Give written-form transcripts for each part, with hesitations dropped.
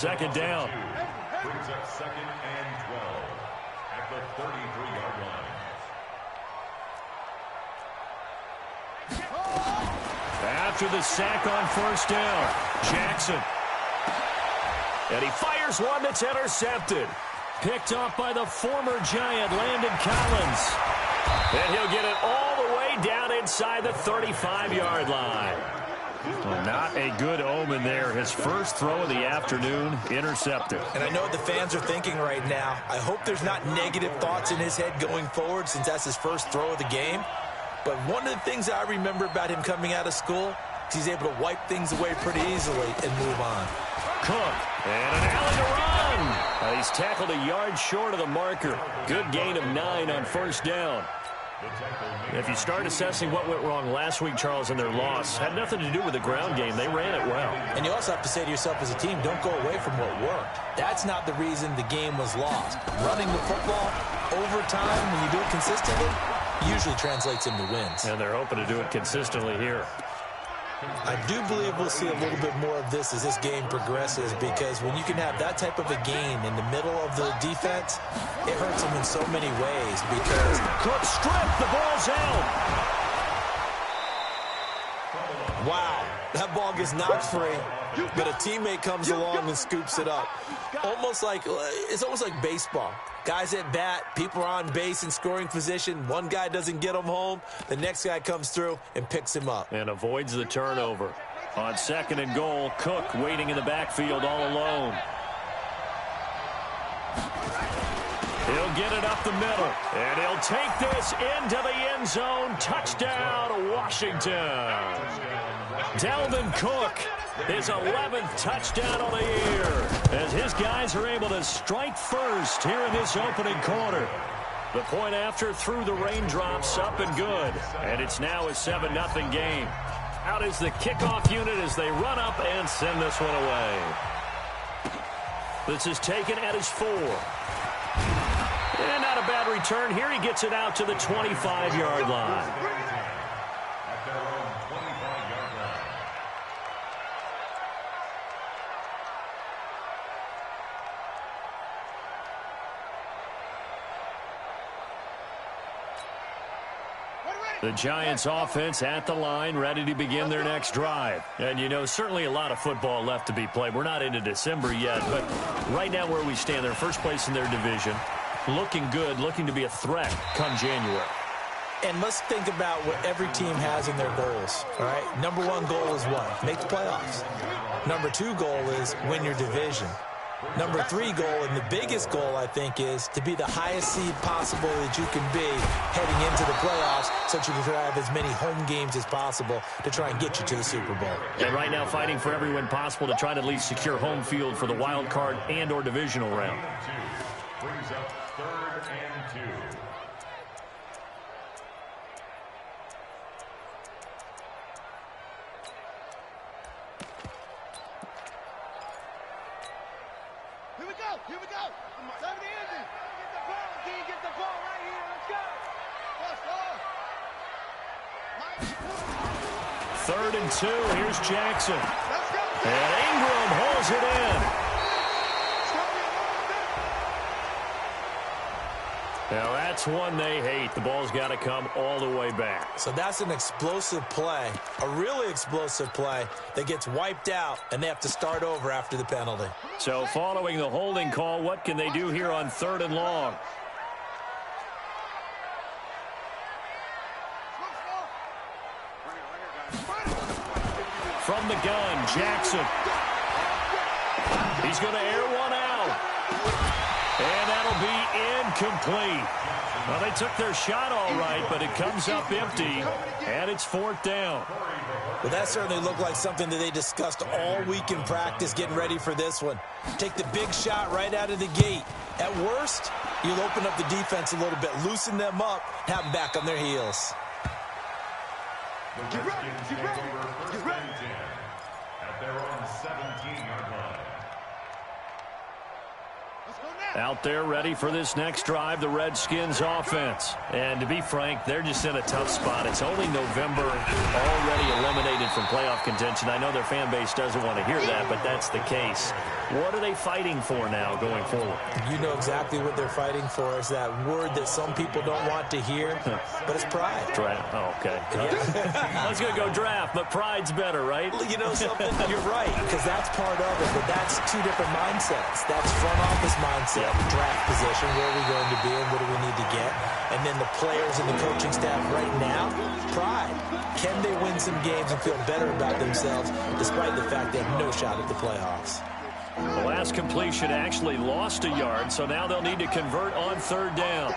Second down. Brings up 2nd and 12 at the 33-yard line. After the sack on first down, Jackson. And he fires one that's intercepted. Picked off by the former Giant, Landon Collins. And he'll get it all the way down inside the 35-yard line. Well, not a good omen there. His first throw of the afternoon, intercepted. And I know what the fans are thinking right now. I hope there's not negative thoughts in his head going forward since that's his first throw of the game. But one of the things I remember about him coming out of school is he's able to wipe things away pretty easily and move on. Cook, and an alley to run. He's tackled a yard short of the marker. Good gain of 9 on first down. If you start assessing what went wrong last week, Charles, in their loss, had nothing to do with the ground game. They ran it well. And you also have to say to yourself as a team, don't go away from what worked. That's not the reason the game was lost. Running the football over time, when you do it consistently, usually translates into wins. And they're hoping to do it consistently here. I do believe we'll see a little bit more of this as this game progresses, because when you can have that type of a gain in the middle of the defense, it hurts them in so many ways. Because Cook stripped, the ball's out. Wow, that ball gets knocked free, but a teammate comes along and scoops it up. It's almost like baseball. Guys at bat, people are on base in scoring position. One guy doesn't get him home. The next guy comes through and picks him up. And avoids the turnover. On 2nd and goal, Cook waiting in the backfield all alone. He'll get it up the middle. And he'll take this into the end zone. Touchdown, Washington. Dalvin Cook, his 11th touchdown of the year, as his guys are able to strike first here in this opening quarter. The point after through the raindrops, up and good. And it's now a 7-0 game. Out is the kickoff unit as they run up and send this one away. This is taken at his 4. And not a bad return. Here he gets it out to the 25-yard line. The Giants offense at the line, ready to begin their next drive. And, you know, certainly a lot of football left to be played. We're not into December yet, but right now where we stand, they're first place in their division. Looking good, looking to be a threat come January. And let's think about what every team has in their goals, all right? Number 1 goal is what? Make the playoffs. Number 2 goal is win your division. Number 3 goal, and the biggest goal, I think, is to be the highest seed possible that you can be heading into the playoffs so that you can have as many home games as possible to try and get you to the Super Bowl. And right now fighting for every win possible to try to at least secure home field for the wild card and or divisional round. Brings up 3rd and 2. Here we go. 70 inches. Get the ball. Get the ball right here. Let's go. 3rd and 2. Here's Jackson. And Ingram holds it in. Now that's one they hate. The ball's got to come all the way back. So that's an explosive play, a really explosive play that gets wiped out, and they have to start over after the penalty. So following the holding call, what can they do here on 3rd and long? From the gun, Jackson. He's going to air one out. And that'll be incomplete. Well, they took their shot all right, but it comes up empty, and it's 4th down. Well, that certainly looked like something that they discussed all week in practice getting ready for this one. Take the big shot right out of the gate. At worst, you'll open up the defense a little bit, loosen them up, have them back on their heels. The Redskins take over 1st and 10 at their own 17-yard line. Out there ready for this next drive, the Redskins offense. And to be frank, they're just in a tough spot. It's only November, already eliminated from playoff contention. I know their fan base doesn't want to hear that, but that's the case. What are they fighting for now going forward? You know exactly what they're fighting for. It's that word that some people don't want to hear, but it's pride. Draft. Oh, okay. I was going to go draft, but pride's better, right? You know something? You're right, because that's part of it, but that's two different mindsets. That's front office mindset, draft position, where are we going to be and what do we need to get? And then the players and the coaching staff right now, pride. Can they win some games and feel better about themselves despite the fact they have no shot at the playoffs? The last completion actually lost a yard, so now they'll need to convert on third down.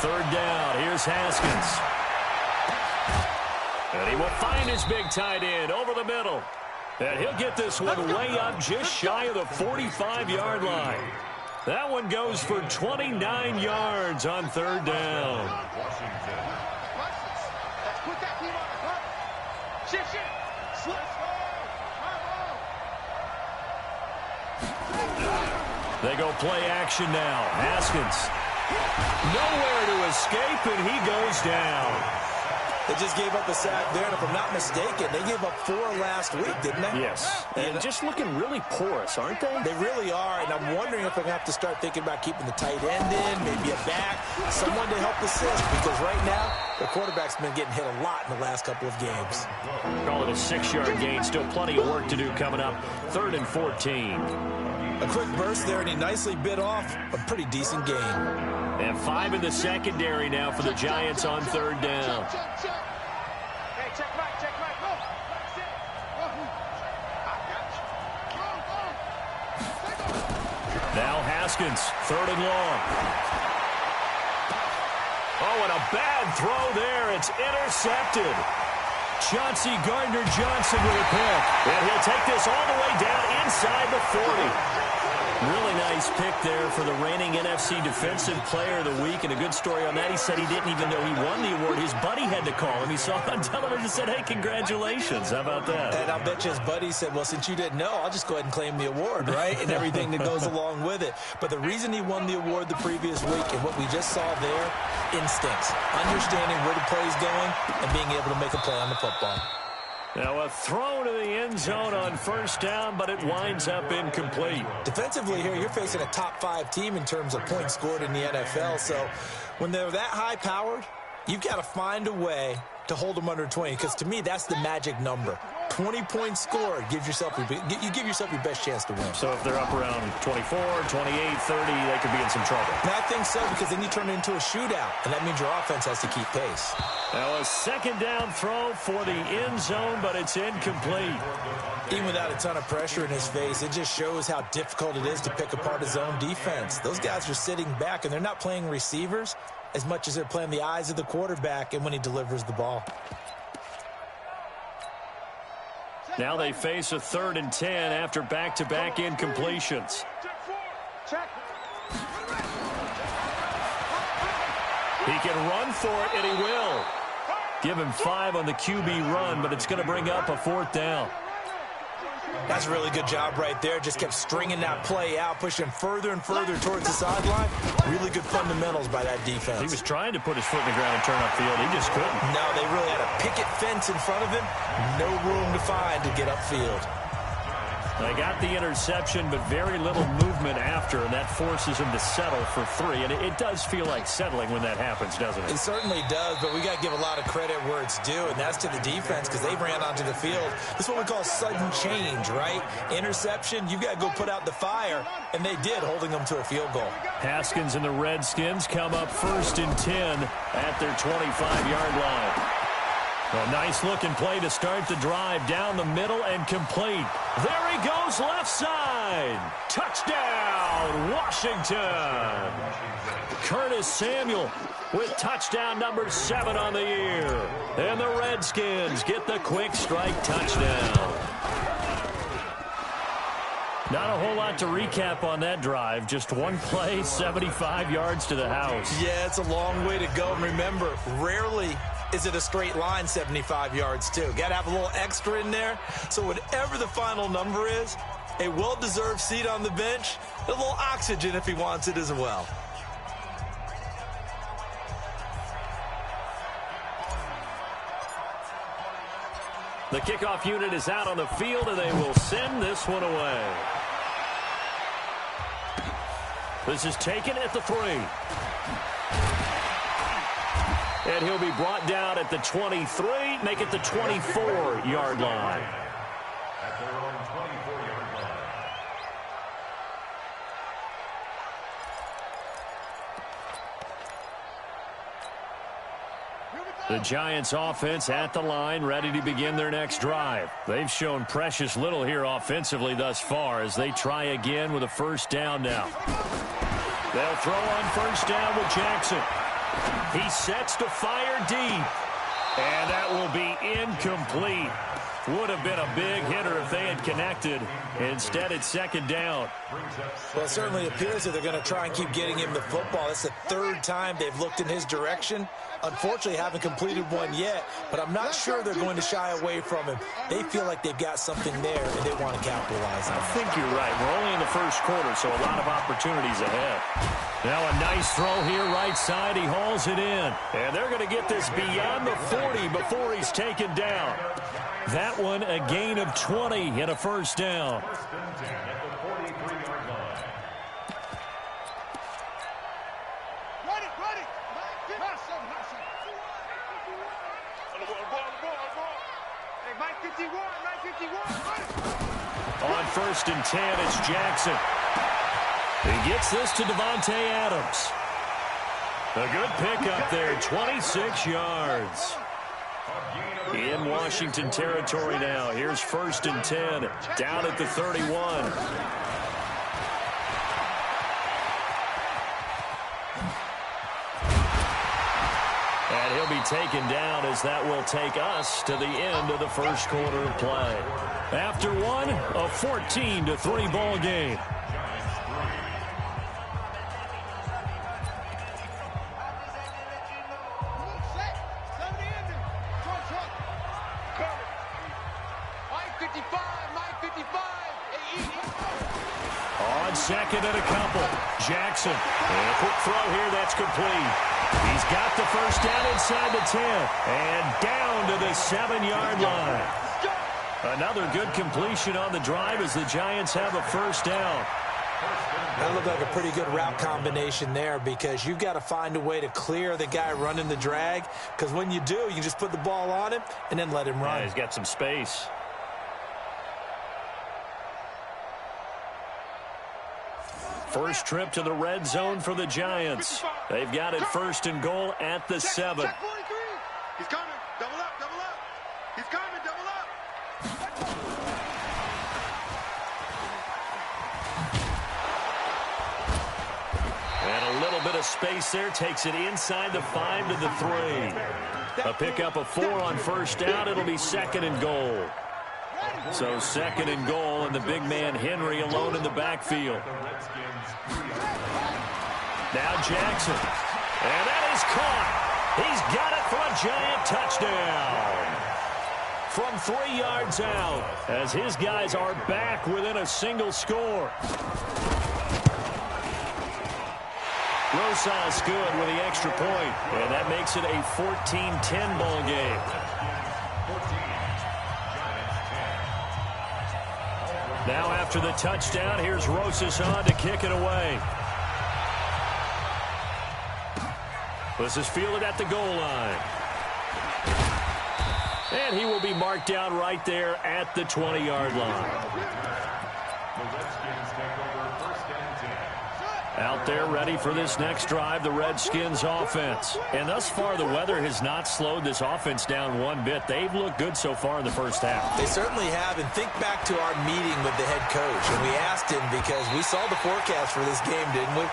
Third down, here's Haskins. And he will find his big tight end over the middle. And he'll get this one way up just shy of the 45-yard line. That one goes for 29 yards on third down. They go play action now. Haskins. Nowhere to escape, and he goes down. They just gave up a sack there, and if I'm not mistaken, they gave up 4 last week, didn't they? Yes. And just looking really porous, aren't they? They really are, and I'm wondering if they're going to have to start thinking about keeping the tight end in, maybe a back, someone to help assist, because right now, the quarterback's been getting hit a lot in the last couple of games. Call it a 6-yard gain. Still plenty of work to do coming up. 3rd and 14. A quick burst there, and he nicely bit off a pretty decent gain. And 5 in the secondary now for the Giants on third down. Now Haskins, 3rd and long. Oh, and a bad throw there. It's intercepted. Chauncey Gardner-Johnson with a pick. And he'll take this all the way down inside the 40. Really nice pick there for the reigning NFC Defensive Player of the Week. And a good story on that. He said he didn't even know he won the award. His buddy had to call him. He saw it on television and said, hey, congratulations. How about that? And I'll bet you his buddy said, well, since you didn't know, I'll just go ahead and claim the award, right? And everything that goes along with it. But the reason he won the award the previous week and what we just saw there, instincts. Understanding where the play's going and being able to make a play on the football. Now a throw to the end zone on first down, but it winds up incomplete. Defensively here, you're facing a top 5 team in terms of points scored in the NFL. So when they're that high-powered, you've got to find a way to hold them under 20, because to me, that's the magic number. 20 points scored, you give yourself your best chance to win. So if they're up around 24, 28, 30, they could be in some trouble. And I think so, because then you turn it into a shootout, and that means your offense has to keep pace. Now a 2nd down throw for the end zone, but it's incomplete. Even without a ton of pressure in his face, it just shows how difficult it is to pick apart his own defense. Those guys are sitting back, and they're not playing receivers as much as they're playing the eyes of the quarterback and when he delivers the ball. Now they face a 3rd and 10 after back-to-back incompletions. He can run for it, and he will. Give him 5 on the QB run, but it's going to bring up a 4th down. That's a really good job right there. Just kept stringing that play out, pushing further and further towards the sideline. Really good fundamentals by that defense. He was trying to put his foot in the ground and turn upfield. He just couldn't. No, they really had a picket fence in front of him. No room to find to get upfield. They got the interception, but very little movement after, and that forces him to settle for 3. And it does feel like settling when that happens, doesn't it? It certainly does, but we got to give a lot of credit where it's due, and that's to the defense, because they ran onto the field. This is what we call sudden change, right? Interception, you got to go put out the fire, and they did, holding them to a field goal. Haskins and the Redskins come up 1st and 10 at their 25-yard line. A nice-looking play to start the drive down the middle and complete. There he goes, left side. Touchdown, Washington. Curtis Samuel with touchdown number 7 on the year. And the Redskins get the quick strike touchdown. Not a whole lot to recap on that drive. Just one play, 75 yards to the house. Yeah, it's a long way to go. And remember, rarely is it a straight line 75 yards, too. Got to have a little extra in there. So whatever the final number is, a well-deserved seat on the bench, a little oxygen if he wants it as well. The kickoff unit is out on the field, and they will send this one away. This is taken at the 3. And he'll be brought down at the 23, make it the 24-yard line. At their own 24-yard line. The Giants offense at the line, ready to begin their next drive. They've shown precious little here offensively thus far as they try again with a first down now. They'll throw on first down with Jackson. He sets to fire deep. And that will be incomplete. Would have been a big hitter if they had connected. Instead, it's second down. Well, it certainly appears that they're going to try and keep getting him the football. It's the 3rd time they've looked in his direction. Unfortunately, haven't completed one yet, but I'm not sure they're going to shy away from him. They feel like they've got something there, and they want to capitalize on it. I think you're right. We're only in the first quarter, so a lot of opportunities ahead. Now a nice throw here, right side. He hauls it in. And they're going to get this beyond the 40 before he's taken down. That one, a gain of 20 and a first down. First and 10 at the 43-yard line. Run it. Hey, Mike 51. Run it. On first and 10, it's Jackson. He gets this to Devontae Adams. A good pickup there, 26 yards. In Washington territory now. Here's first and 10, down at the 31. And he'll be taken down as that will take us to the end of the first quarter of play. After one, a 14-3 ball game. On second and a couple. Jackson. And a quick throw here. That's complete. He's got the first down inside the 10. And down to the 7-yard line. Another good completion on the drive as the Giants have a first down. That looked like a pretty good route combination there because you've got to find a way to clear the guy running the drag. Because when you do, you just put the ball on him and then let him run. Yeah, he's got some space. First trip to the red zone for the Giants. They've got it first and goal at the 7. Check 43. He's coming. Double up. He's coming. Double up. And a little bit of space there. Takes it inside the 5 to the 3. A pickup of 4 on first down. It'll be second and goal. So second and goal, and the big man Henry alone in the backfield. Now Jackson. And that is caught. He's got it for a Giant touchdown. From 3 yards out, as his guys are back within a single score. Rosas good with the extra point, and that makes it a 14-10 ball game. Now after the touchdown, here's Rosas on to kick it away. This is fielded at the goal line. And he will be marked down right there at the 20-yard line. The Redskins take over first and 10. Out there ready for this next drive, the Redskins offense. And thus far, the weather has not slowed this offense down one bit. They've looked good so far in the first half. They certainly have. And think back to our meeting with the head coach. And we asked him because we saw the forecast for this game, didn't we?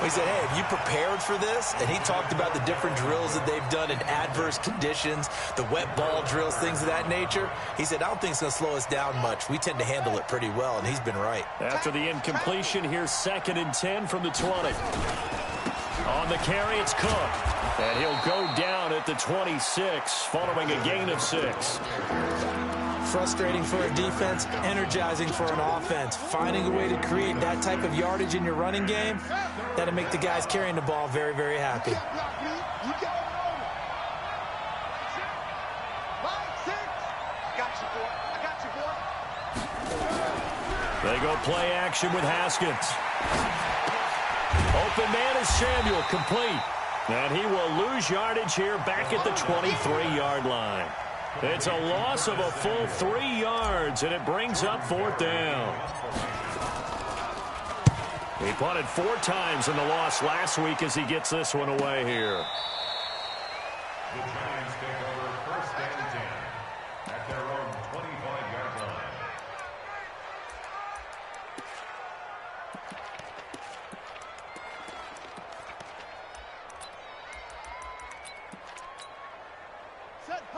We said, hey, have you prepared for this? And he talked about the different drills that they've done in adverse conditions, the wet ball drills, things of that nature. He said, I don't think it's going to slow us down much. We tend to handle it pretty well, and he's been right. After the incompletion, here's second and 10 from the 20. On the carry, it's Cook. And he'll go down at the 26 following a gain of 6. Frustrating for a defense, energizing for an offense. Finding a way to create that type of yardage in your running game, that'll make the guys carrying the ball very, very happy. They go play action with Haskins. Open man is Samuel, complete. And he will lose yardage here back at the 23-yard line. It's a loss of a full 3 yards, and it brings up 4th down. He punted 4 times in the loss last week as he gets this one away here. The Giants take over 1st and 10 at their own 25-yard line.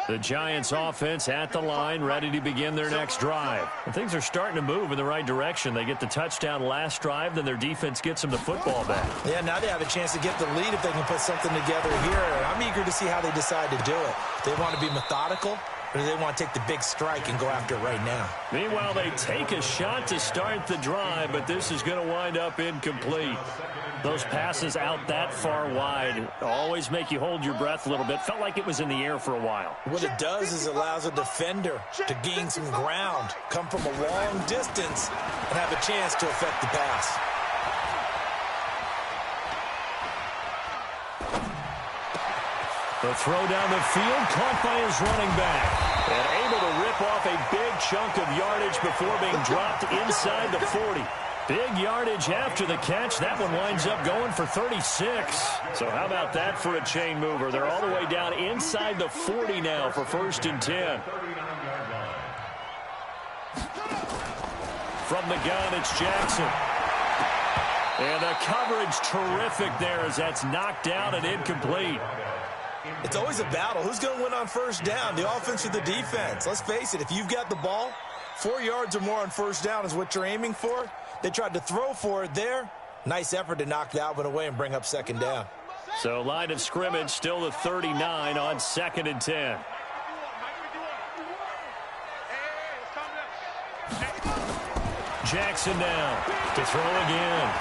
The Giants offense at the line, ready to begin their next drive. And things are starting to move in the right direction. They get the touchdown last drive, then their defense gets them the football back. Yeah, now they have a chance to get the lead if they can put something together here. And I'm eager to see how they decide to do it. They want to be methodical, or do they want to take the big strike and go after it right now? Meanwhile, they take a shot to start the drive, but this is going to wind up incomplete. Those passes out that far wide always make you hold your breath a little bit. Felt like it was in the air for a while. What it does is it allows a defender to gain some ground, come from a long distance, and have a chance to affect the pass. The throw down the field, caught by his running back. And able to rip off a big chunk of yardage before being dropped inside the 40. Big yardage after the catch. That one winds up going for 36. So how about that for a chain mover? They're all the way down inside the 40 now for 1st and 10. From the gun, it's Jackson. And the coverage terrific there as that's knocked down and incomplete. It's always a battle. Who's going to win on 1st down, the offense or the defense? Let's face it, if you've got the ball, 4 yards or more on 1st down is what you're aiming for. They tried to throw for it there. Nice effort to knock that one away and bring up 2nd down. So line of scrimmage still the 39 on 2nd and 10. Jackson now to throw again.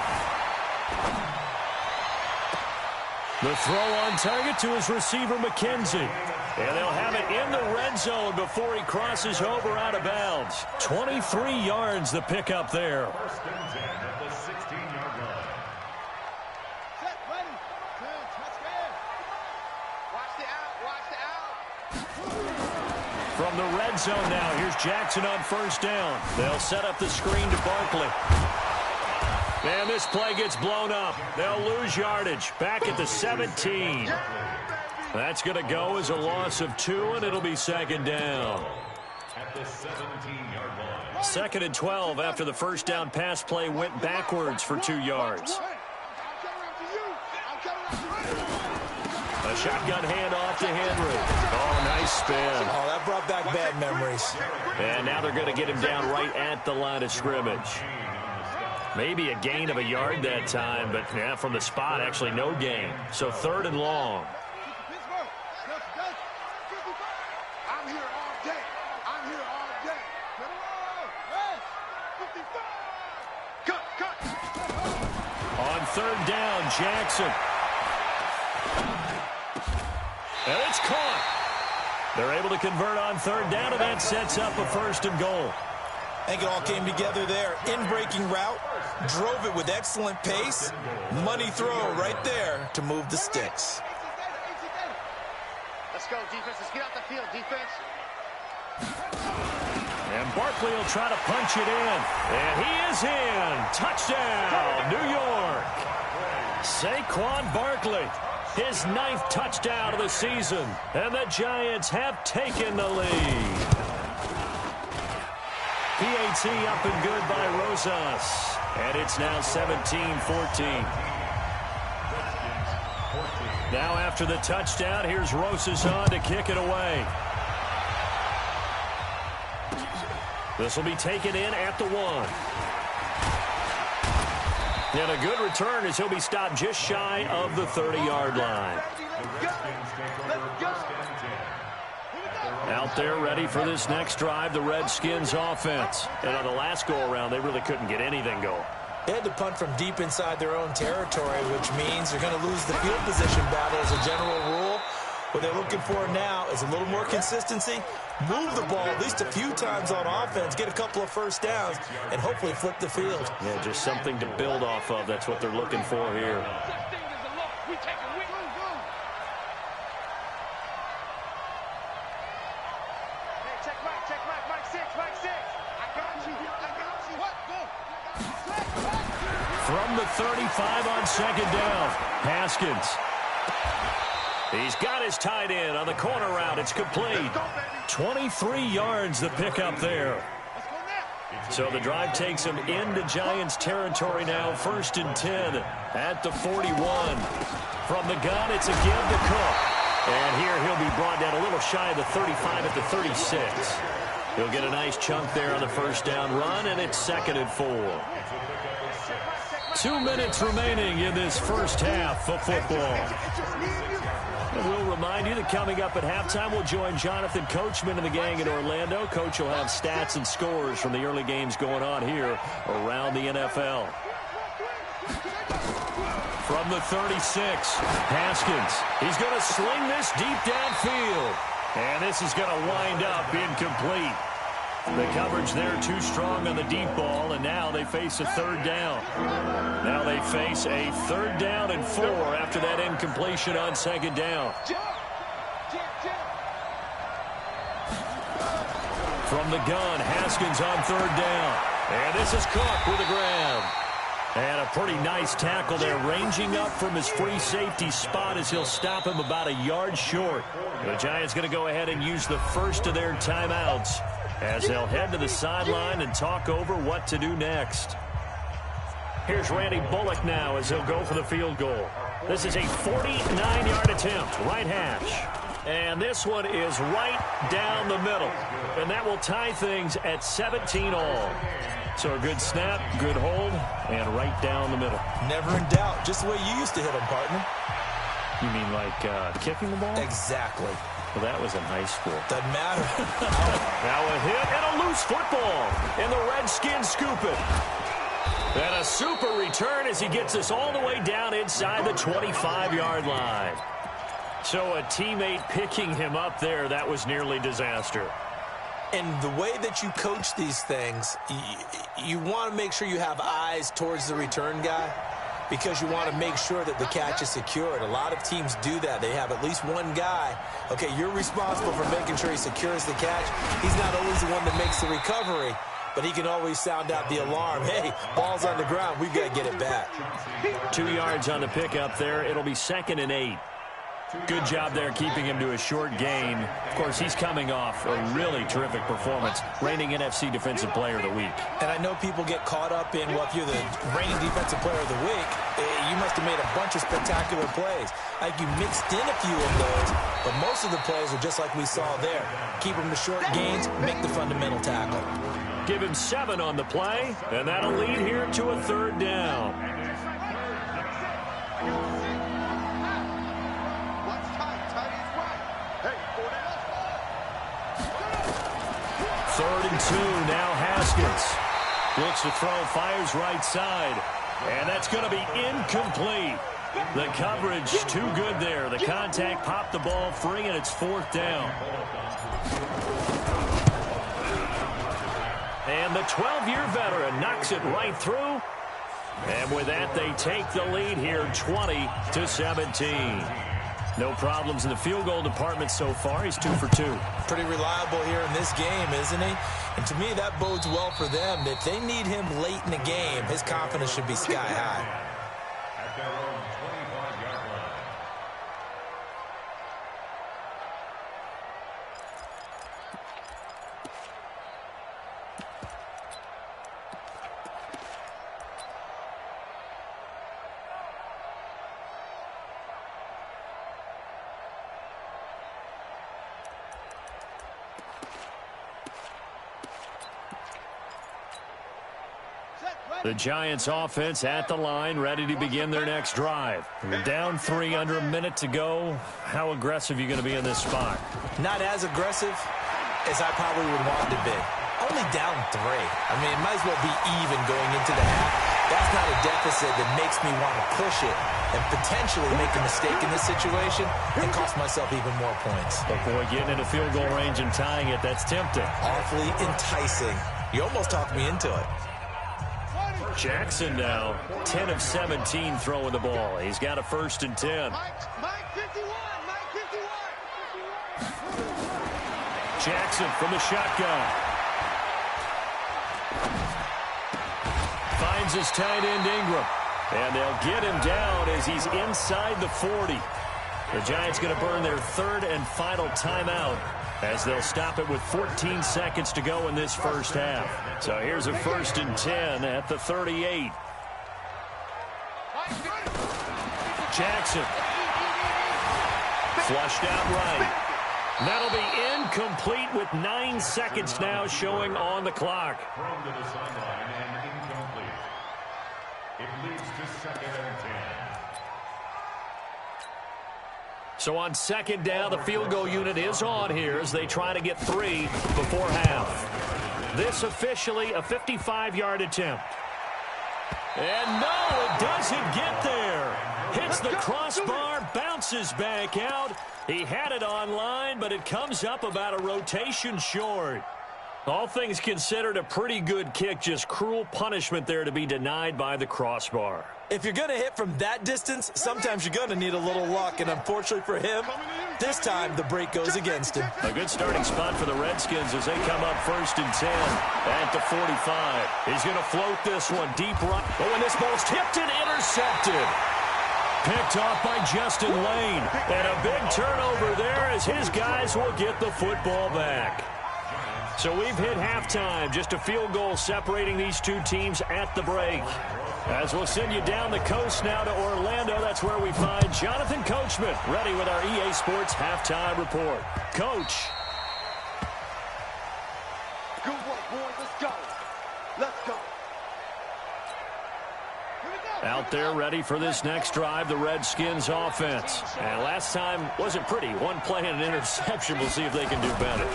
The throw on target to his receiver, McKenzie. And they'll have it in the red zone before he crosses over out of bounds. 23 yards the pickup there. 1st and 10 at the 16-yard line. Set, ready. Good, touchdown. Watch the out. From the red zone now, here's Jackson on 1st down. They'll set up the screen to Barkley. And this play gets blown up. They'll lose yardage back at the 17. That's going to go as a loss of 2, and it'll be 2nd down. At the 17-yard line. 2nd and 12 after the 1st down pass play went backwards for 2 yards. A shotgun handoff to Henry. Oh, nice spin. Oh, that brought back bad memories. And now they're going to get him down right at the line of scrimmage. Maybe a gain of a yard that time, but yeah, from the spot, actually no gain. So 3rd and long. I'm here all day. I'm here all day. Cut. On 3rd down, Jackson. And it's caught. They're able to convert on 3rd down, and that sets up a 1st and goal. I think it all came together there. In-breaking route, drove it with excellent pace. Money throw right there to move the sticks. Let's go, defense. Let's get out the field, defense. And Barkley will try to punch it in. And he is in. Touchdown, New York. Saquon Barkley, his 9th touchdown of the season. And the Giants have taken the lead. PAT up and good by Rosas. And it's now 17-14. Now after the touchdown, here's Rosas on to kick it away. This will be taken in at the 1. And a good return as he'll be stopped just shy of the 30-yard line. Out there ready for this next drive, the Redskins offense. And on the last go-around, they really couldn't get anything going. They had to punt from deep inside their own territory, which means they're going to lose the field position battle as a general rule. What they're looking for now is a little more consistency, move the ball at least a few times on offense, get a couple of first downs, and hopefully flip the field. Yeah, just something to build off of. That's what they're looking for here. From the 35 on second down, Haskins. He's got his tight end on the corner route. It's complete. 23 yards the pickup there. So the drive takes him into Giants territory now. 1st and 10 at the 41. From the gun, it's a give to Cook. And here he'll be brought down a little shy of the 35 at the 36. He'll get a nice chunk there on the first down run, and it's 2nd and 4. 2 minutes remaining in this first half of football. And we'll remind you that coming up at halftime, we'll join Jonathan Coachman and the gang in Orlando. Coach will have stats and scores from the early games going on here around the NFL. From the 36, Haskins. He's going to sling this deep downfield. And this is going to wind up incomplete. The coverage there too strong on the deep ball, and now they face a 3rd down. Now they face a 3rd down and 4 after that incompletion on 2nd down. From the gun, Haskins on 3rd down. And this is Cook with a grab. And a pretty nice tackle there, ranging up from his free safety spot as he'll stop him about a yard short. The Giants going to go ahead and use the first of their timeouts as they'll head to the sideline and talk over what to do next. Here's Randy Bullock now as he'll go for the field goal. This is a 49-yard attempt, right hash. And this one is right down the middle. And that will tie things at 17 all. So a good snap, good hold, and right down the middle. Never in doubt. Just the way you used to hit them, partner. You mean like kicking the ball? Exactly. Well, that was in high school. Doesn't matter. Now a hit and a loose football. And the Redskins scoop it. And a super return as he gets us all the way down inside the 25-yard line. So a teammate picking him up there, that was nearly disaster. And the way that you coach these things, you want to make sure you have eyes towards the return guy because you want to make sure that the catch is secured. A lot of teams do that. They have at least one guy. Okay, you're responsible for making sure he secures the catch. He's not always the one that makes the recovery, but he can always sound out the alarm. Hey, ball's on the ground. We've got to get it back. 2 yards on the pickup there. It'll be 2nd and 8. Good job there keeping him to a short gain. Of course, he's coming off a really terrific performance, reigning NFC Defensive Player of the Week. And I know people get caught up in, well, if you're the reigning Defensive Player of the Week, you must have made a bunch of spectacular plays. I think you mixed in a few of those, but most of the plays are just like we saw there. Keep them to short gains, make the fundamental tackle. Give him 7 on the play, and that'll lead here to a 3rd down. 3rd and 2, now Haskins. Looks to throw, fires right side. And that's going to be incomplete. The coverage too good there. The contact popped the ball free, and it's 4th down. And the 12-year veteran knocks it right through. And with that, they take the lead here, 20-17. No problems in the field goal department so far. He's 2 for 2. Pretty reliable here in this game, isn't he? And to me, that bodes well for them. If they need him late in the game, his confidence should be sky high. At their own 25-yard line. The Giants offense at the line, ready to begin their next drive. We're down 3, under a minute to go. How aggressive are you going to be in this spot? Not as aggressive as I probably would want to be. Only down 3. I mean, it might as well be even going into the half. That's not a deficit that makes me want to push it and potentially make a mistake in this situation and cost myself even more points. But boy, getting into field goal range and tying it, that's tempting. Awfully enticing. You almost talked me into it. Jackson now, 10 of 17 throwing the ball. He's got a 1st and 10. Mike 51, Mike 51. Jackson from the shotgun. Finds his tight end Ingram. And they'll get him down as he's inside the 40. The Giants going to burn their 3rd and final timeout as they'll stop it with 14 seconds to go in this first half. So here's a 1st and 10 at the 38. Jackson. Flushed out right. That'll be incomplete with 9 seconds now showing on the clock. Thrown to the sideline and incomplete. It leads to 2nd and 10. So on 2nd down, the field goal unit is on here as they try to get 3 before half. This officially a 55-yard attempt. And no, it doesn't get there. Hits the crossbar, bounces back out. He had it online, but it comes up about a rotation short. All things considered, a pretty good kick, just cruel punishment there to be denied by the crossbar. If you're going to hit from that distance, sometimes you're going to need a little luck, and unfortunately for him, this time the break goes against him. A good starting spot for the Redskins as they come up 1st and 10 at the 45. He's going to float this one deep right. Oh, and this ball's tipped and intercepted. Picked off by Justin Lane. And a big turnover there as his guys will get the football back. So we've hit halftime. Just a field goal separating these two teams at the break. As we'll send you down the coast now to Orlando, that's where we find Jonathan Coachman ready with our EA Sports halftime report. Coach. Good work, boys. Let's go. Let's go. Out there ready for this next drive, the Redskins offense. And last time wasn't pretty. One play and an interception. We'll see if they can do better.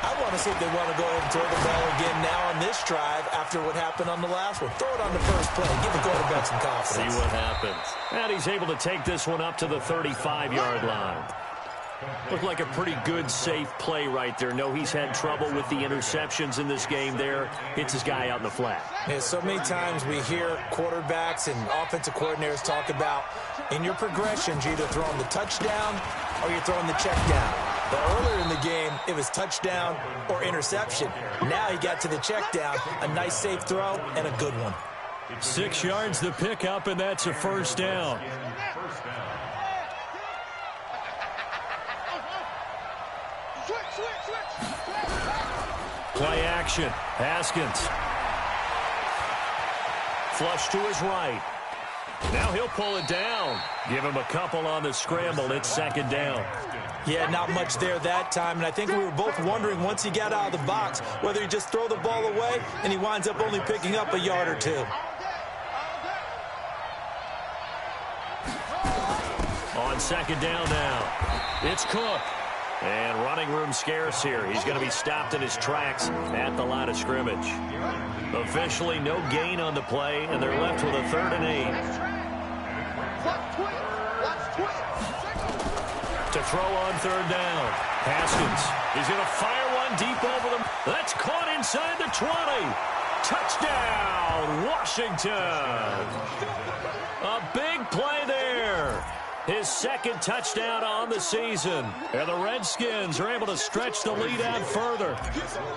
I want to see if they want to go ahead and throw the ball again now on this drive after what happened on the last one. Throw it on the first play. Give the quarterback some confidence. See what happens. And he's able to take this one up to the 35-yard line. Looked like a pretty good, safe play right there. No, he's had trouble with the interceptions in this game there. Hits his guy out in the flat. Yeah, so many times we hear quarterbacks and offensive coordinators talk about in your progressions, you're either throwing the touchdown or you're throwing the check down. But earlier in the game, it was touchdown or interception. Now he got to the check down, a nice safe throw, and a good one. 6 yards the pickup, and that's a 1st down. Play action. Haskins. Flush to his right. Now he'll pull it down. Give him a couple on the scramble. It's 2nd down. Yeah, not much there that time, and I think we were both wondering once he got out of the box whether he just throw the ball away and he winds up only picking up a yard or two. On 2nd down now. It's Cook. And running room scarce here. He's going to be stopped in his tracks at the line of scrimmage. Officially no gain on the play, and they're left with a 3rd and 8. To throw on 3rd down. Haskins. He's going to fire one deep over them. That's caught inside the 20. Touchdown, Washington. A big play there. His 2nd touchdown on the season. And the Redskins are able to stretch the lead out further.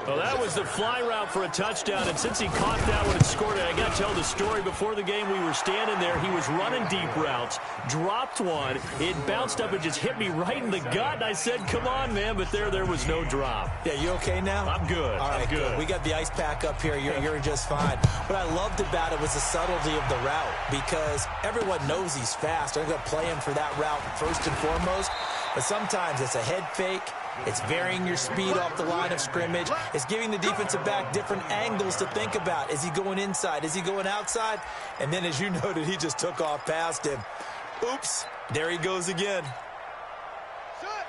Well, that was the fly route for a touchdown. And since he caught that one and scored it, I got to tell the story. Before the game, we were standing there. He was running deep routes, dropped one. It bounced up and just hit me right in the gut. And I said, come on, man. But there was no drop. Yeah, you okay now? I'm good. All right, I'm good. We got the ice pack up here. You're just fine. What I loved about it was the subtlety of the route because everyone knows he's fast. They're going to play him for that route first and foremost, but sometimes it's a head fake. It's varying your speed off the line of scrimmage. It's giving the defensive back different angles to think about. Is he going inside? Is he going outside? And then, as you noted, he just took off past him. Oops, there he goes again.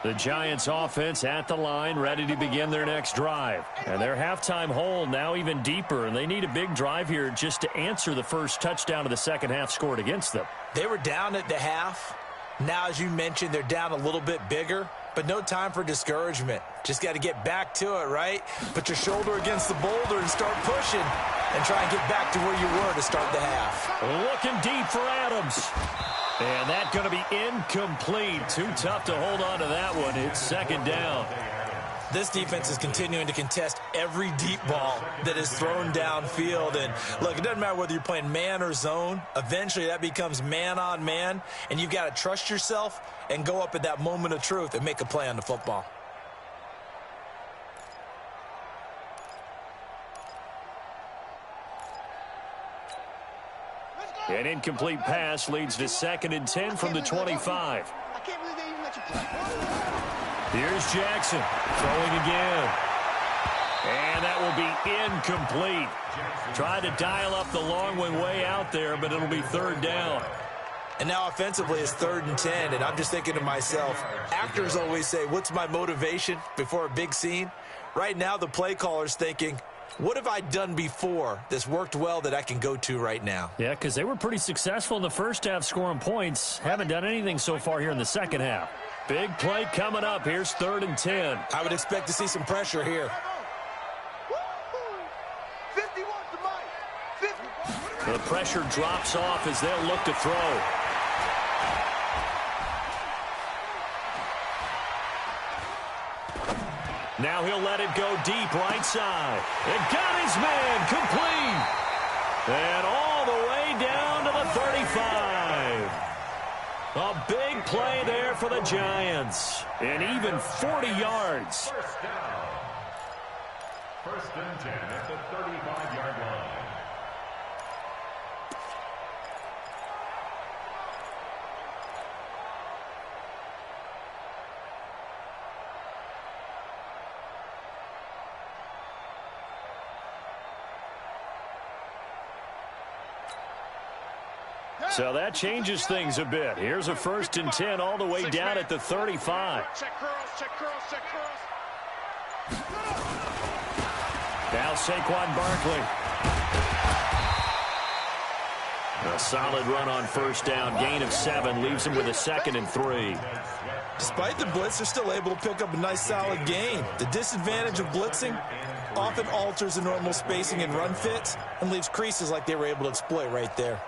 The Giants offense at the line, ready to begin their next drive. And their halftime hole now even deeper, and they need a big drive here just to answer the first touchdown of the second half scored against them. They were down at the half. Now, as you mentioned, they're down a little bit bigger, but no time for discouragement. Just got to get back to it, right? Put your shoulder against the boulder and start pushing and try and get back to where you were to start the half. Looking deep for Adams. And that's going to be incomplete. Too tough to hold on to that one. It's second down. This defense is continuing to contest every deep ball that is thrown downfield. And, look, it doesn't matter whether you're playing man or zone. Eventually, that becomes man on man. And you've got to trust yourself and go up at that moment of truth and make a play on the football. An incomplete pass leads to 2nd and 10 from the 25. I can't believe they even let you play. Here's Jackson throwing again. And that will be incomplete. Tried to dial up the long one way out there, but it'll be 3rd down. And now offensively it's 3rd and 10, and I'm just thinking to myself, actors always say, what's my motivation before a big scene? Right now the play caller's thinking, what have I done before that's worked well that I can go to right now? Yeah, because they were pretty successful in the first half scoring points. Haven't done anything so far here in the second half. Big play coming up. Here's 3rd and 10. I would expect to see some pressure here. 51 to Mike. 50. The pressure drops off as they'll look to throw. Now he'll let it go deep right side. And got his man complete. And all the way down to the 35. A big play there for the Giants. And even 40 yards. First down. 1st and 10 at the 35-yard line. So that changes things a bit. Here's a 1st and 10 all the way down at the 35. Check cross, check cross, check cross. Now Saquon Barkley. A solid run on 1st down. Gain of 7 leaves him with a 2nd and 3. Despite the blitz, they're still able to pick up a nice solid gain. The disadvantage of blitzing often alters the normal spacing and run fits and leaves creases like they were able to exploit right there.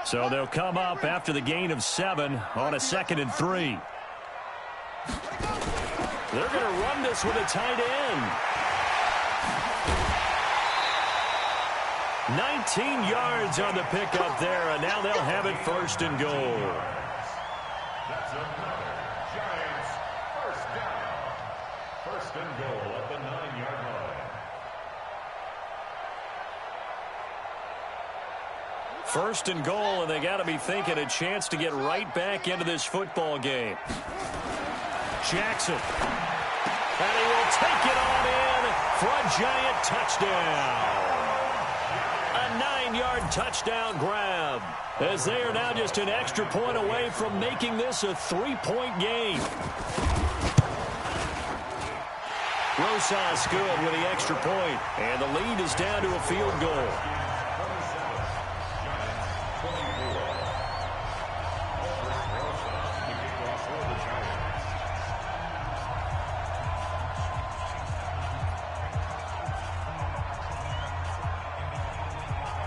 So they'll come up after the gain of 7 on a 2nd and 3. They're going to run this with a tight end. 19 yards on the pickup there, and now they'll have it 1st and goal. That's another Giants 1st down. 1st and goal at the 9-yard line. 1st and goal, and they got to be thinking a chance to get right back into this football game. Jackson. And he will take it on in for a Giant touchdown. A 9-yard touchdown grab, as they are now just an extra point away from making this a 3-point game. Rosas good with the extra point, and the lead is down to a field goal.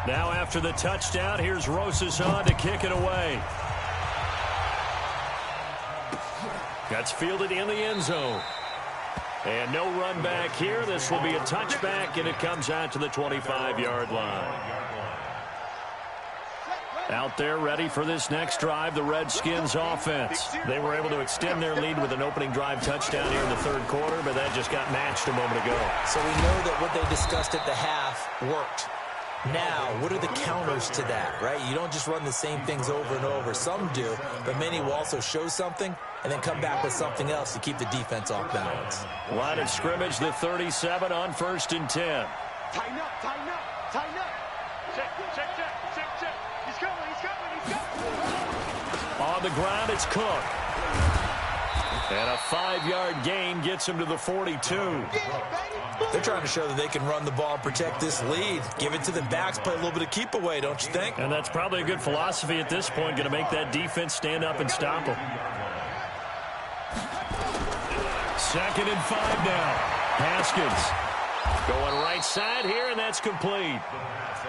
Now after the touchdown, here's Rosas on to kick it away. That's fielded in the end zone. And no run back here. This will be a touchback, and it comes out to the 25-yard line. Out there ready for this next drive, the Redskins offense. They were able to extend their lead with an opening drive touchdown here in the 3rd quarter, but that just got matched a moment ago. So we know that what they discussed at the half worked. Now, what are the counters to that, right? You don't just run the same things over and over. Some do, but many will also show something and then come back with something else to keep the defense off balance. Line of scrimmage, the 37 on 1st and 10. Tighten up, tighten up, tighten up. Check, check, check, check, check. He's coming. On the ground, it's Cook. And a 5-yard gain gets him to the 42. They're trying to show that they can run the ball and protect this lead. Give it to the backs, play a little bit of keep away, don't you think? And that's probably a good philosophy at this point, going to make that defense stand up and stop them. 2nd and 5 now. Haskins going right side here, and that's complete.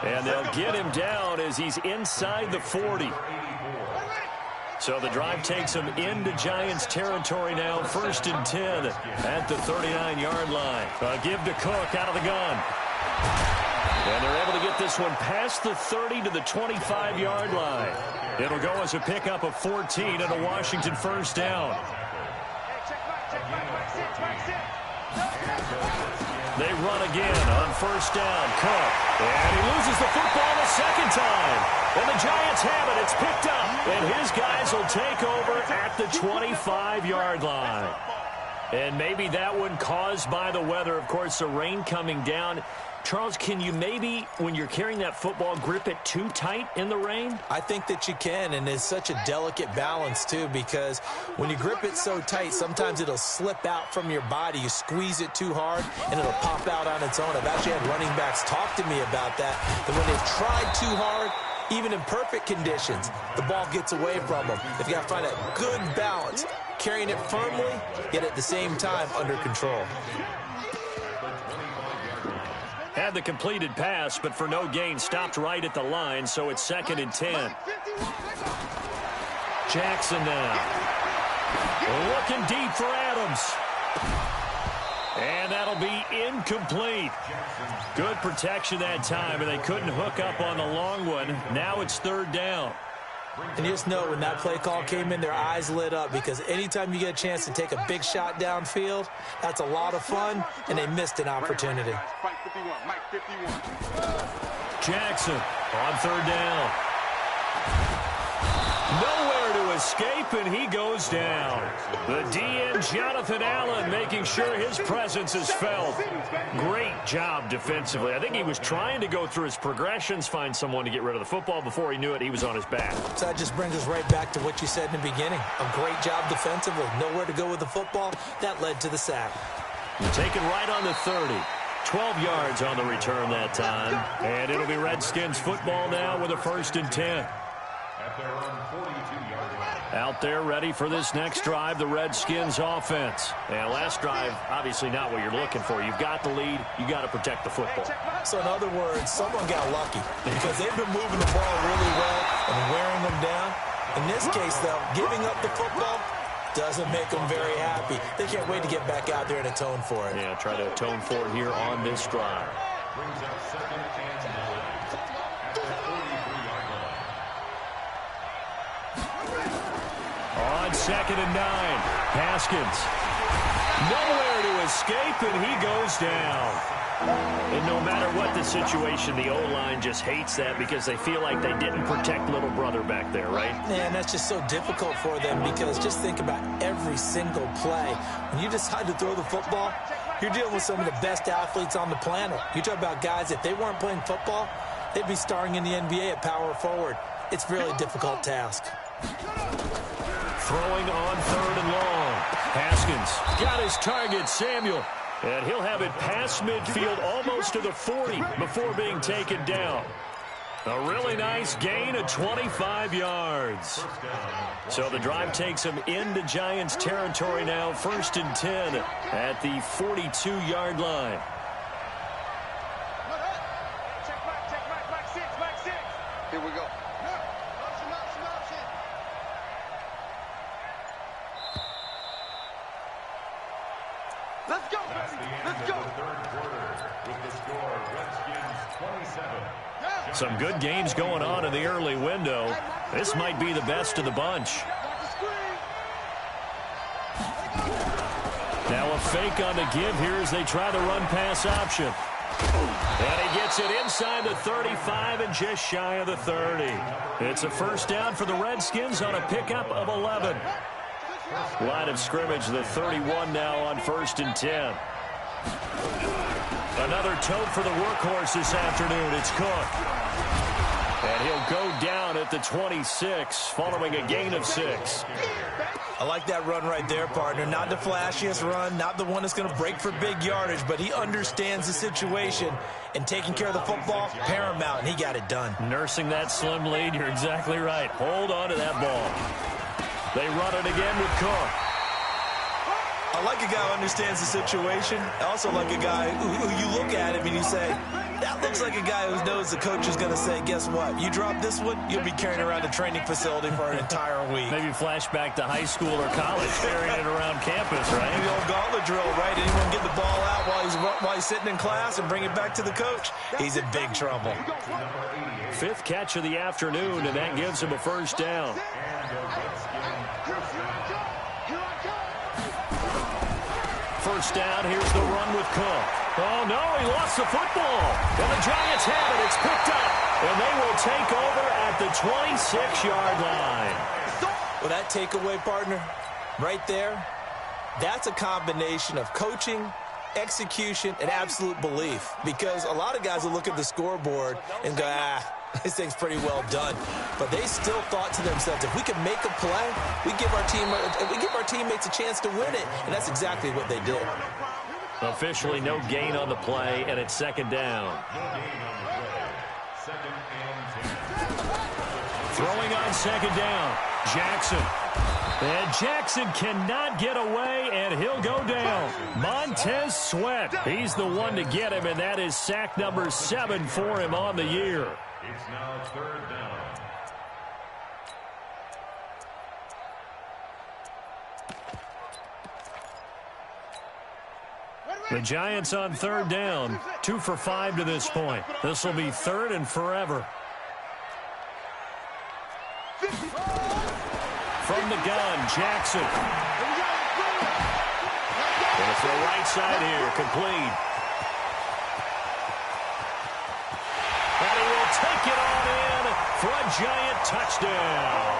And they'll get him down as he's inside the 40. So the drive takes him into Giants territory now. 1st and 10 at the 39-yard line. Give to Cook out of the gun. And they're able to get this one past the 30 to the 25-yard line. It'll go as a pickup of 14 and a Washington 1st down. They run again on 1st down. Cook. And he loses the football a second time. And the Giants have it. It's picked up. And his guys will take over at the 25-yard line. And maybe that one caused by the weather. Of course, the rain coming down. Charles, can you maybe, when you're carrying that football, grip it too tight in the rain? I think that you can, and it's such a delicate balance, too, because when you grip it so tight, sometimes it'll slip out from your body. You squeeze it too hard, and it'll pop out on its own. I've actually had running backs talk to me about that when they've tried too hard, even in perfect conditions, the ball gets away from them. If you got to find a good balance, carrying it firmly, yet at the same time under control. Had the completed pass, but for no gain, stopped right at the line, so it's 2nd and 10. Jackson now. Looking deep for Adams. And that'll be incomplete. Good protection that time, and they couldn't hook up on the long one. Now it's 3rd down. And you just know when that play call came in, their eyes lit up, because anytime you get a chance to take a big shot downfield, that's a lot of fun, and they missed an opportunity. Jackson on 3rd down. Nowhere to escape, and he goes down. The DN, Jonathan Allen, making sure his presence is felt. Great job defensively. I think he was trying to go through his progressions, find someone to get rid of the football. Before he knew it, he was on his back. So that just brings us right back to what you said in the beginning. A great job defensively. Nowhere to go with the football. That led to the sack. Taken right on the 30. 12 yards on the return that time. And it'll be Redskins football now with a 1st and 10. Out there ready for this next drive, the Redskins offense. And last drive, obviously not what you're looking for. You've got the lead. You got to protect the football. So in other words, someone got lucky because they've been moving the ball really well and wearing them down. In this case, though, giving up the football doesn't make them very happy. They can't wait to get back out there and atone for it. Yeah, try to atone for it here on this drive. Brings up 2nd and 9 at the 43-yard line. On 2nd and 9, Haskins. Nowhere to escape, and he goes down. And no matter what the situation, the O-line just hates that because they feel like they didn't protect little brother back there, right? And that's just so difficult for them because just think about every single play. When you decide to throw the football, you're dealing with some of the best athletes on the planet. You talk about guys, if they weren't playing football, they'd be starring in the NBA at power forward. It's a really difficult task. Throwing on 3rd and long. Haskins got his target, Samuel. And he'll have it past midfield almost to the 40 before being taken down. A really nice gain of 25 yards. So the drive takes him into Giants territory now. 1st and 10 at the 42-yard line. Here we go. Let's go, baby. Let's go. Third quarter with the score Redskins 27. Some good games going on in the early window. This might be the best of the bunch. Now a fake on the give here as they try the run-pass option. And he gets it inside the 35 and just shy of the 30. It's a 1st down for the Redskins on a pickup of 11. Line of scrimmage, the 31 now on 1st and 10. Another tote for the workhorse this afternoon. It's Cook. And he'll go down the 26 following a gain of 6. I like that run right there, partner. Not the flashiest run, not the one that's going to break for big yardage, but he understands the situation, and taking care of the football, paramount, and he got it done. Nursing that slim lead, you're exactly right. Hold on to that ball. They run it again with Cook. I like a guy who understands the situation. I also like a guy who you look at him and you say, that looks like a guy who knows the coach is going to say, guess what? You drop this one, you'll be carrying around a training facility for an entire week. Maybe flashback to high school or college, carrying it around campus, right? The old gauntlet drill, right? Anyone get the ball out while he's sitting in class and bring it back to the coach? He's in big trouble. 5th catch of the afternoon, and that gives him a first down. First down, here's the run with Cook. Oh, no, he lost the football. And the Giants have it. It's picked up. And they will take over at the 26-yard line. Well, that takeaway, partner, right there, that's a combination of coaching, execution, and absolute belief. Because a lot of guys will look at the scoreboard and go, this thing's pretty well done. But they still thought to themselves, if we can make a play, we give our teammates a chance to win it. And that's exactly what they did. Officially no gain on the play, and it's second down. Throwing on second down, Jackson. And Jackson cannot get away, and he'll go down. Montez Sweat, he's the one to get him, and that is sack number 7 for him on the year. It's now 3rd down. The Giants on 3rd down, 2 for 5 to this point. This will be 3rd and forever. From the gun, Jackson. Going to throw right side here, complete. And he will take it on in for a Giant touchdown.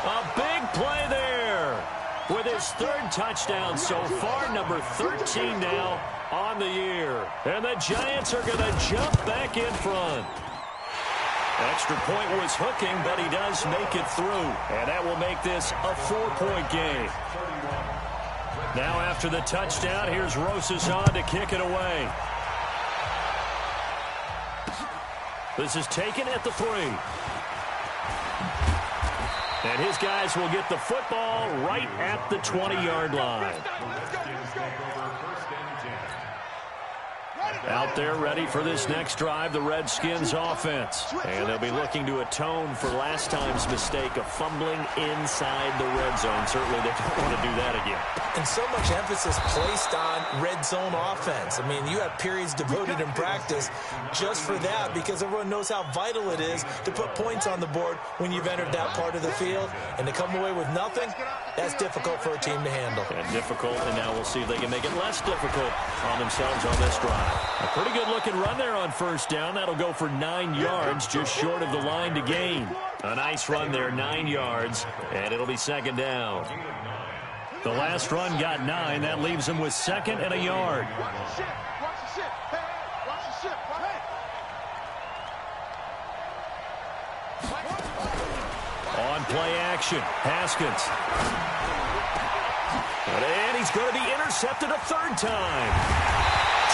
A big play there with his 3rd touchdown so far, number 13 now on the year. And the Giants are going to jump back in front. Extra point was hooking, but he does make it through. And that will make this a 4-point game. Now after the touchdown, here's Rosas on to kick it away. This is taken at the 3. And his guys will get the football right at the 20-yard line. Out there ready for this next drive, the Redskins offense. And they'll be looking to atone for last time's mistake of fumbling inside the red zone. Certainly they don't want to do that again. And so much emphasis placed on red zone offense. I mean, you have periods devoted in practice just for that because everyone knows how vital it is to put points on the board when you've entered that part of the field. And to come away with nothing, that's difficult for a team to handle. And difficult, and now we'll see if they can make it less difficult on themselves on this drive. A pretty good-looking run there on first down. That'll go for 9 yards, just short of the line to gain. A nice run there, 9 yards, and it'll be second down. The last run got 9. That leaves him with 2nd and a yard. On play action, Haskins. And he's going to be intercepted a 3rd time.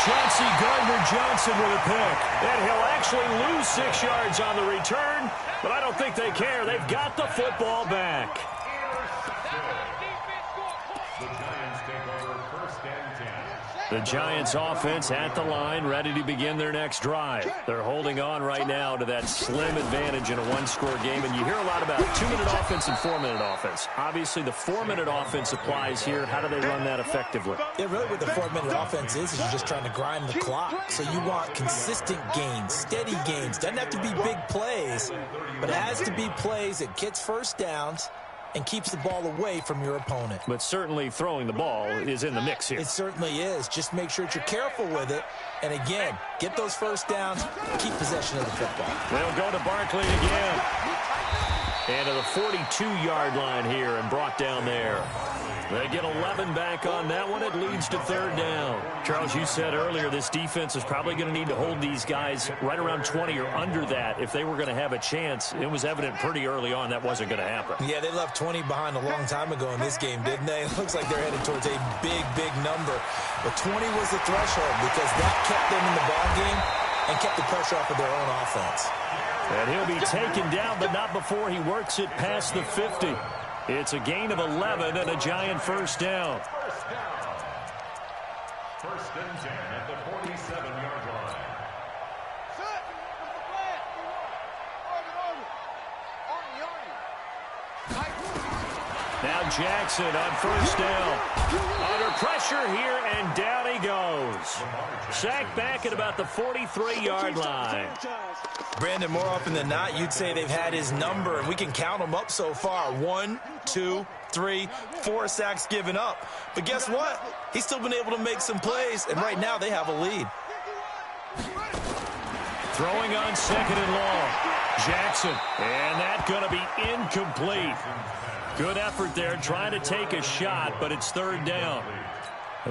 Chauncey Gardner-Johnson with a pick. And he'll actually lose 6 yards on the return, but I don't think they care. They've got the football back. The Giants offense at the line, ready to begin their next drive. They're holding on right now to that slim advantage in a 1-score game, and you hear a lot about 2-minute offense and 4-minute offense. Obviously, the 4-minute offense applies here. How do they run that effectively? Yeah, really what the 4-minute offense is you're just trying to grind the clock. So you want consistent gains, steady gains. Doesn't have to be big plays, but it has to be plays that gets first downs and keeps the ball away from your opponent. But certainly throwing the ball is in the mix here. It certainly is. Just make sure that you're careful with it. And again, get those first downs, keep possession of the football. They'll go to Barkley again. And to the 42-yard line here and brought down there. They get 11 back on that one. It leads to third down. Charles, you said earlier this defense is probably going to need to hold these guys right around 20 or under that if they were going to have a chance. It was evident pretty early on that wasn't going to happen. Yeah, they left 20 behind a long time ago in this game, didn't they? It looks like they're headed towards a big, big number. But 20 was the threshold because that kept them in the ball game and kept the pressure off of their own offense. And he'll be taken down, but not before he works it past the 50. It's a gain of 11 and a Giant first down. First and 10 at the 47-yard line. Now Jackson on first down. Under pressure here, and down he goes. Sacked back at about the 43-yard line. Brandon, more often than not, you'd say they've had his number, and we can count them up so far. 1, 2, 3, 4 sacks given up. But guess what? He's still been able to make some plays, and right now they have a lead. Throwing on second and long. Jackson, and that's going to be incomplete. Good effort there, trying to take a shot, but it's third down.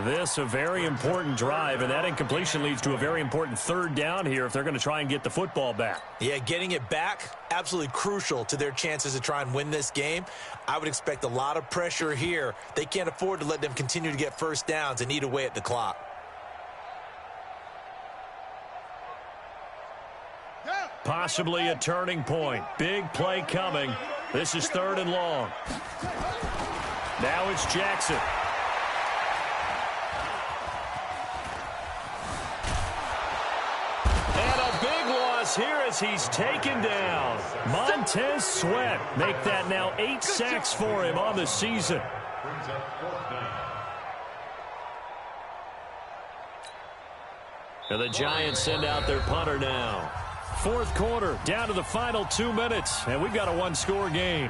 This a very important drive, and that incompletion leads to a very important third down here if they're going to try and get the football back. Yeah, getting it back, absolutely crucial to their chances to try and win this game. I would expect a lot of pressure here. They can't afford to let them continue to get first downs and eat away at the clock. Possibly a turning point. Big play coming. This is third and long. Now it's Jackson. And a big loss here as he's taken down. Montez Sweat make that now 8 sacks for him on the season. And the Giants send out their punter now. Fourth quarter, down to the final 2 minutes, and we've got a one-score game.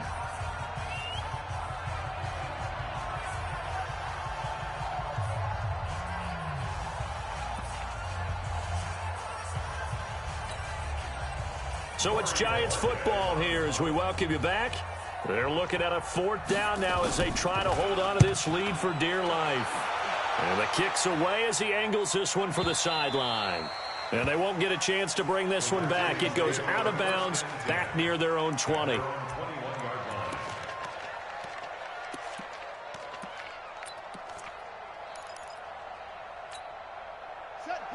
So it's Giants football here as we welcome you back. They're looking at a fourth down now as they try to hold on to this lead for dear life. And the kick's away as he angles this one for the sideline. And they won't get a chance to bring this one back. It goes out of bounds back near their own 20.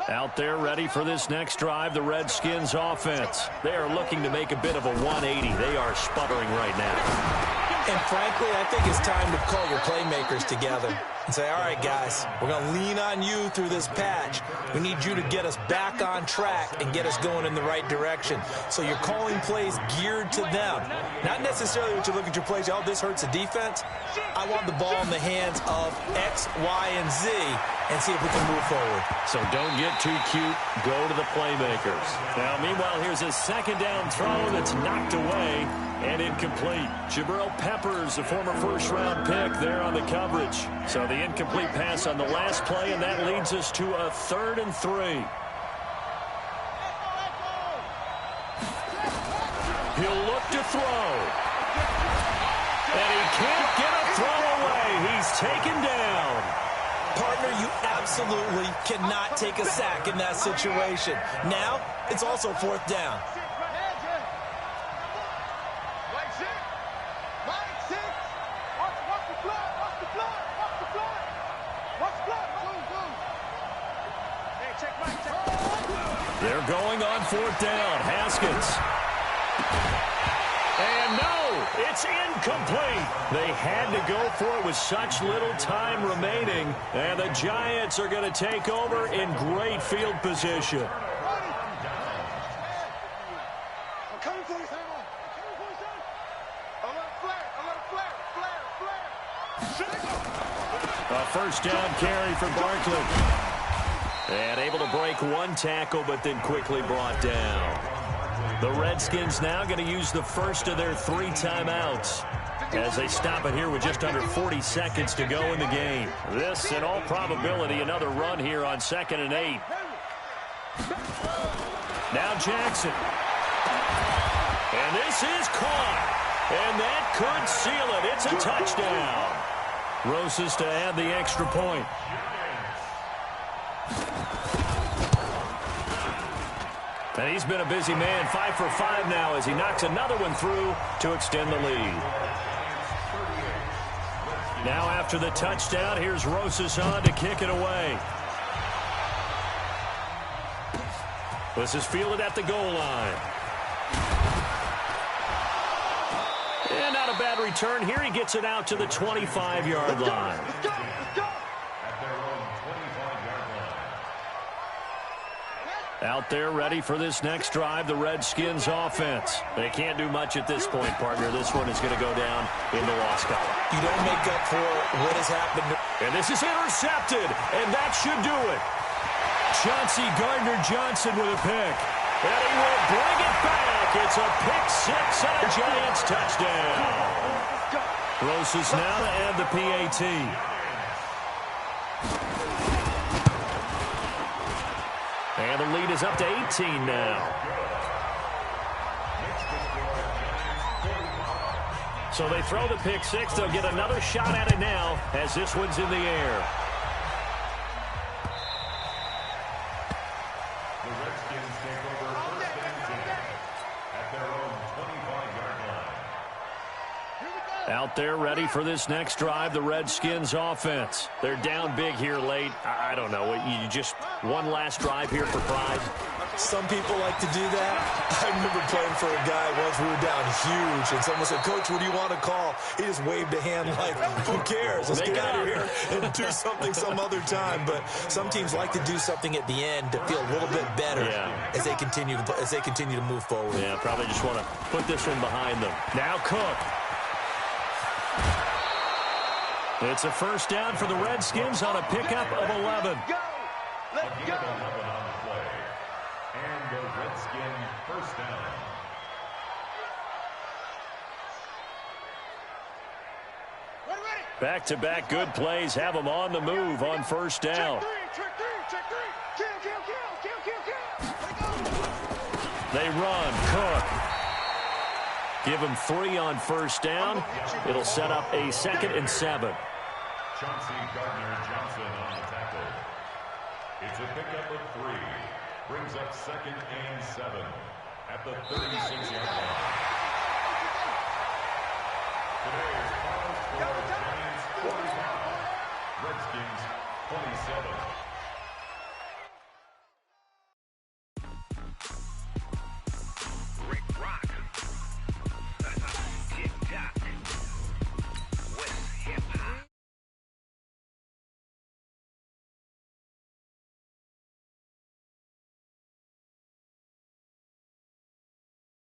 Out there ready for this next drive, the Redskins offense. They are looking to make a bit of a 180. They are sputtering right now. And frankly, I think it's time to call your playmakers together and say, all right, guys, we're going to lean on you through this patch. We need you to get us back on track and get us going in the right direction. So you're calling plays geared to them. Not necessarily what you look at your plays, oh, this hurts the defense. I want the ball in the hands of X, Y, and Z and see if we can move forward. So don't get too cute. Go to the playmakers. Now, meanwhile, here's a second down throw that's knocked away and incomplete. Jabril Peppers, a former first-round pick, there on the coverage. So the incomplete pass on the last play, and that leads us to a 3rd and 3. He'll look to throw. And he can't get a throw away. He's taken down. Partner, you absolutely cannot take a sack in that situation. Now, it's also 4th down. They're going on 4th down. Haskins. And no, it's incomplete. They had to go for it with such little time remaining. And the Giants are going to take over in great field position. A first down carry for Barkley. And able to break one tackle, but then quickly brought down. The Redskins now going to use the first of their 3 timeouts as they stop it here with just under 40 seconds to go in the game. This, in all probability, another run here on 2nd and 8. Now Jackson. And this is caught. And that could seal it. It's a touchdown. Rosas to add the extra point. And he's been a busy man, 5 for 5 now as he knocks another one through to extend the lead. Now after the touchdown, here's Rosas on to kick it away. This is fielded at the goal line. And not a bad return. Here he gets it out to the 25-yard line. Out there ready for this next drive, the Redskins offense. They can't do much at this point, partner. This one is going to go down in the loss column. You don't make up for what has happened. And this is intercepted, and that should do it. Chauncey Gardner-Johnson with a pick. And he will bring it back. It's a pick six and a Giants touchdown. Rosas now to add the PAT. And the lead is up to 18 now. So they throw the pick six. They'll get another shot at it now as this one's in the air. The Redskins take over first and 10 at their own 25-yard line. Out there ready for this next drive, the Redskins offense. They're down big here late. I don't know. You just one last drive here for pride. Some people like to do that. I remember playing for a guy once. We were down huge, and someone said, "Coach, what do you want to call?" He just waved a hand like, "Who cares? Let's get out of here and do something some other time." But some teams like to do something at the end to feel a little bit better as they continue to move forward. Yeah, probably just want to put this one behind them. Now Cook. It's a first down for the Redskins on a pickup of 11. Let's go. 11 on the play. And the Redskin first down. Back-to-back good plays have them on the move on first down. They run. Cook. Give him 3 on first down. It'll set up a 2nd and 7. Chauncey Gardner-Johnson on the tackle. It's a pickup of 3. Brings up 2nd and 7 at the 36-yard line.